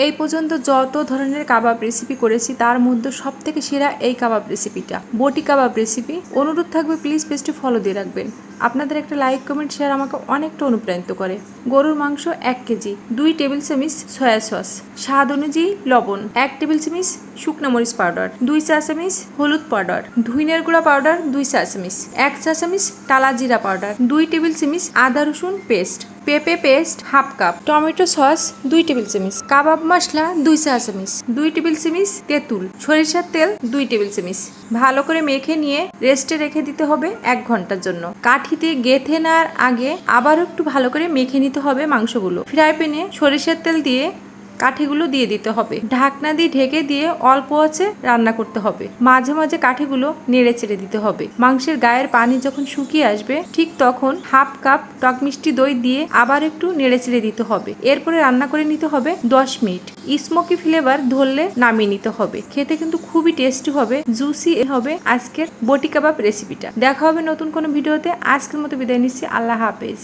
এই পর্যন্ত যত ধরনের কাবাব রেসিপি করেছি তার মধ্যে সবথেকে সেরা এই কাবাব রেসিপিটা, বটি কাবাব রেসিপি। অনুরোধ থাকবে প্লিজ পেজটি ফলো দিয়ে রাখবেন। আপনাদের একটা লাইক কমেন্ট শেয়ার আমাকে অনেকটা অনুপ্রাণিত করে। গরুর মাংস 1 কেজি, 2 টেবিল চামচ সয়া সস, স্বাদ অনুযায়ী লবণ, 1 টেবিল চামচ শুকনো মরিচ পাউডার, 2 চা চামচ হলুদ পাউডার, ধনিয়ার গুঁড়া পাউডার 2 চা চামচ, 1 চা চামচ টালা জিরা পাউডার, 2 টেবিল চামচ আদা রসুন পেস্ট, পেঁপে paste half cup, tomato sauce 2 table চামচ, কাবাব মশলা 2 চা চামচ, 2 টেবিল চামচ তেঁতুল, সরিষার তেল 2 টেবিল চামচ। ভালো করে মেখে নিয়ে রেস্টে রেখে দিতে হবে 1 ঘন্টার জন্য। কাঠিতে গেঁথে নেওয়ার আগে আবারও একটু ভালো করে মেখে নিতে হবে মাংসগুলো। ফ্রাই প্যানে সরিষার তেল দিয়ে কাঠিগুলো দিয়ে দিতে হবে। ঢাকনা দিয়ে ঢেকে দিয়ে অল্প আঁচে রান্না করতে হবে। মাঝে মাঝে কাঠিগুলো নেড়ে চেড়ে দিতে হবে। মাংসের গায়ের পানি যখন শুকিয়ে আসবে ঠিক তখন হাফ কাপ টক মিষ্টি দই দিয়ে আবার একটু নেড়ে চেড়ে দিতে হবে। এরপরে রান্না করে নিতে হবে 10 মিনিট। স্মোকি ফ্লেভার ধরলে নামিয়ে নিতে হবে। খেতে কিন্তু খুবই টেস্টি হবে, জুসি হবে আজকের বটি কাবাব রেসিপিটা। দেখা হবে নতুন কোনো ভিডিওতে। আজকের মতো বিদায় নিচ্ছি। আল্লাহ হাফেজ।